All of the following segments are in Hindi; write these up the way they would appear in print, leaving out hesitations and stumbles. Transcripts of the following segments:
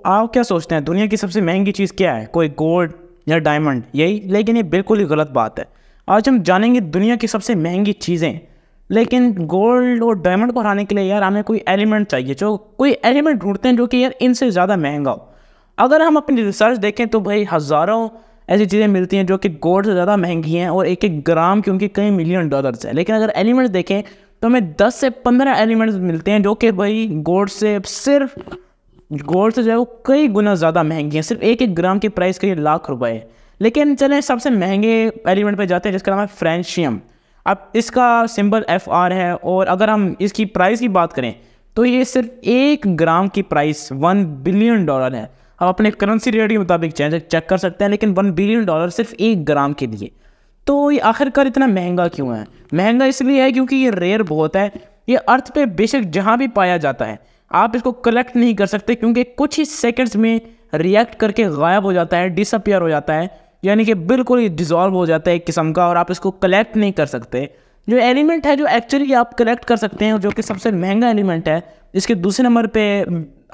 आप क्या सोचते हैं दुनिया की सबसे महंगी चीज़ क्या है? कोई गोल्ड या डायमंड यही? लेकिन ये बिल्कुल ही गलत बात है। आज हम जानेंगे दुनिया की सबसे महंगी चीज़ें, लेकिन गोल्ड और डायमंड को हराने के लिए यार हमें कोई एलिमेंट चाहिए, जो कोई एलिमेंट ढूंढते हैं जो कि यार इनसे ज़्यादा महंगा हो। अगर हम अपनी रिसर्च देखें तो भाई हज़ारों ऐसी चीज़ें मिलती हैं जो कि गोल्ड से ज़्यादा महंगी हैं और एक एक ग्राम की उनकी कई मिलियन डॉलर्स है। लेकिन अगर एलिमेंट्स देखें तो हमें 10 से 15 एलिमेंट्स मिलते हैं जो कि भाई गोल्ड से जो है वो कई गुना ज़्यादा महंगी हैं। सिर्फ एक एक ग्राम की प्राइस करीब लाख रुपए है। लेकिन चलें सबसे महंगे एलिमेंट पे जाते हैं जिसका नाम है फ्रेंशियम। अब इसका सिंबल FR है और अगर हम इसकी प्राइस की बात करें तो ये सिर्फ 1 ग्राम की प्राइस $1 बिलियन है। हम अपने करेंसी रेट के मुताबिक चेक कर सकते हैं, लेकिन $1 बिलियन सिर्फ 1 ग्राम के लिए। तो ये आखिरकार इतना महंगा क्यों है? महंगा इसलिए है क्योंकि ये रेयर बहुत है। ये अर्थ पे बेशक जहाँ भी पाया जाता है आप इसको कलेक्ट नहीं कर सकते, क्योंकि कुछ ही सेकंड्स में रिएक्ट करके गायब हो जाता है, डिसअपियर हो जाता है, यानी कि बिल्कुल ही डिज़ोल्व हो जाता है एक किस्म का, और आप इसको कलेक्ट नहीं कर सकते। जो एलिमेंट है जो एक्चुअली आप कलेक्ट कर सकते हैं, जो कि सबसे महंगा एलिमेंट है, इसके दूसरे नंबर पे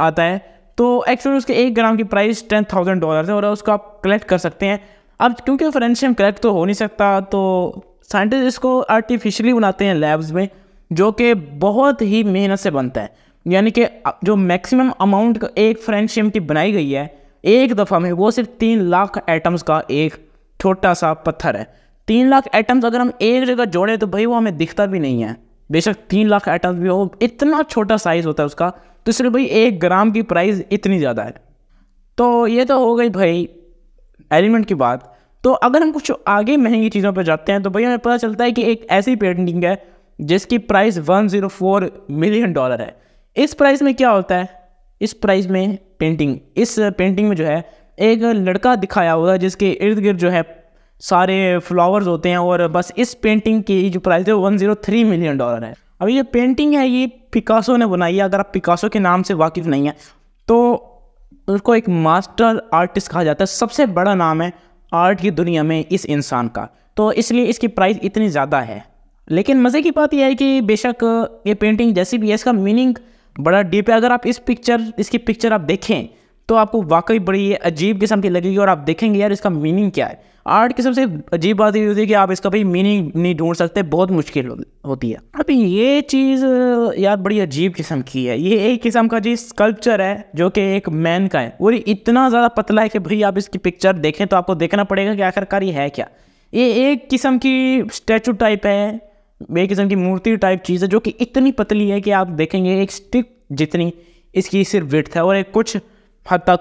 आता है, तो एक्चुअली उसके 1 ग्राम की प्राइस $10,000 है और उसको आप कलेक्ट कर सकते हैं। अब क्योंकि फ्रेंशियम कलेक्ट तो हो नहीं सकता, तो साइंटिस्ट इसको आर्टिफिशियली बनाते हैं लैब्स में, जो कि बहुत ही मेहनत से बनता है। यानी कि जो मैक्सिमम अमाउंट एक फ्रेंशियम की बनाई गई है एक दफ़ा में, वो सिर्फ 3 लाख एटम्स का एक छोटा सा पत्थर है। 3 लाख एटम्स अगर हम एक जगह जोड़े तो भाई वो हमें दिखता भी नहीं है। बेशक 3 लाख एटम्स भी हो, इतना छोटा साइज़ होता है उसका, तो सिर्फ भाई 1 ग्राम की प्राइस इतनी ज़्यादा है। तो ये तो हो गई भाई एलिमेंट की बात। तो अगर हम कुछ आगे महंगी चीज़ों पर जाते हैं तो भाई हमें पता चलता है कि एक ऐसी पेंटिंग है जिसकी प्राइस $104 मिलियन है। इस प्राइस में क्या होता है? इस प्राइस में इस पेंटिंग में जो है एक लड़का दिखाया हुआ है जिसके इर्द गिर्द जो है सारे फ्लावर्स होते हैं, और बस इस पेंटिंग की जो प्राइस है वो $103 मिलियन है। अब ये पेंटिंग है ये पिकासो ने बनाई है। अगर आप पिकासो के नाम से वाकिफ़ नहीं है तो उसको एक मास्टर आर्टिस्ट कहा जाता है। सबसे बड़ा नाम है आर्ट की दुनिया में इस इंसान का, तो इसलिए इसकी प्राइस इतनी ज़्यादा है। लेकिन मज़े की बात यह है कि बेशक ये पेंटिंग जैसी भी है इसका मीनिंग बड़ा डीप है। अगर आप इसकी पिक्चर आप देखें तो आपको वाकई बड़ी अजीब किस्म की लगेगी, और आप देखेंगे यार इसका मीनिंग क्या है। आर्ट की सबसे अजीब बात ये होती है कि आप इसका भाई मीनिंग नहीं ढूंढ सकते, बहुत मुश्किल होती है। अभी ये चीज़ यार बड़ी अजीब किस्म की है। ये एक किस्म का जी स्कल्पचर है जो कि एक मैन का है, वो इतना ज़्यादा पतला है कि भाई आप इसकी पिक्चर देखें तो आपको देखना पड़ेगा कि आखिरकार ये है क्या। ये एक किस्म की स्टैचू टाइप है, एक किस्म की मूर्ति टाइप चीज़ है जो कि इतनी पतली है कि आप देखेंगे एक स्टिक जितनी इसकी सिर्फ विड्थ है, और एक कुछ हद तक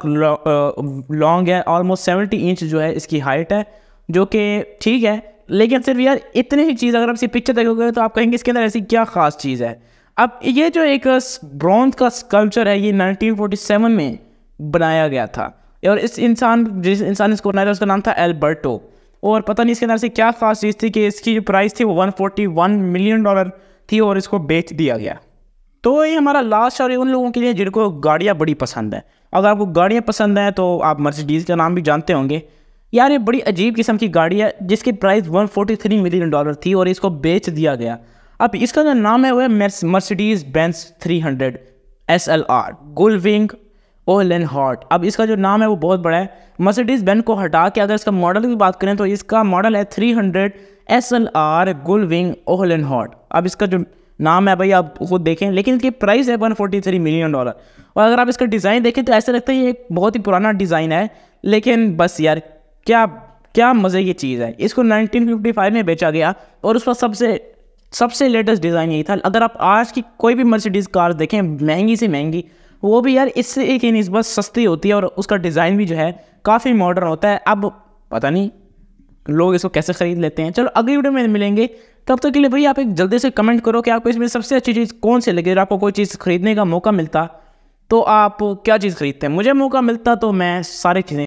लॉन्ग है। ऑलमोस्ट 70 इंच जो है इसकी हाइट है, जो कि ठीक है। लेकिन सिर्फ यार इतनी ही चीज़ अगर आप इसकी पिक्चर देखोगे तो आप कहेंगे इसके अंदर ऐसी क्या ख़ास चीज़ है। अब ये जो एक ब्रॉन्ज का स्कल्पचर है ये 1947 में बनाया गया था, और जिस इंसान इसको बनाया था उसका नाम था एल्बर्टो। और पता नहीं इसके अंदर से क्या ख़ास चीज़ थी कि इसकी जो प्राइस थी वो $141 मिलियन थी, और इसको बेच दिया गया। तो ये हमारा लास्ट और उन लोगों के लिए जिनको गाड़ियाँ बड़ी पसंद है। अगर आपको गाड़ियाँ पसंद हैं तो आप मर्सिडीज़ का नाम भी जानते होंगे। यार ये बड़ी अजीब किस्म की गाड़ी है जिसकी प्राइस $143 मिलियन थी, और इसको बेच दिया गया। अब इसका जो नाम है वो है मर्सिडीज़ बेंज 300 SLR गुलविंग ओहलेनहार्ट। अब इसका जो नाम है वो बहुत बड़ा है। मर्सिडीज़ बेंज को हटा के अगर इसका मॉडल की बात करें तो इसका मॉडल है 300 SLR गुलविंग ओहलेनहार्ट। अब इसका जो नाम है भाई आप खुद देखें, लेकिन इसकी प्राइस है $143 मिलियन। और अगर आप इसका डिज़ाइन देखें तो ऐसा लगता है ये एक बहुत ही पुराना डिज़ाइन है, लेकिन बस यार क्या मज़े की चीज़ है। इसको 1955 में बेचा गया और उसका सबसे लेटेस्ट डिज़ाइन यही था। अगर आप आज की कोई भी मर्सिडीज़ कार देखें महंगी से महंगी, वो भी यार इससे एक ही निस्बत सस्ती होती है, और उसका डिज़ाइन भी जो है काफ़ी मॉडर्न होता है। अब पता नहीं लोग इसको कैसे ख़रीद लेते हैं। चलो अगली वीडियो में मिलेंगे, तब तक के लिए भाई आप एक जल्दी से कमेंट करो कि आपको इसमें सबसे अच्छी चीज़ कौन सी लगी। अगर आपको कोई चीज़ खरीदने का मौका मिलता तो आप क्या चीज़ खरीदते हैं? मुझे मौका मिलता तो मैं सारी चीज़ें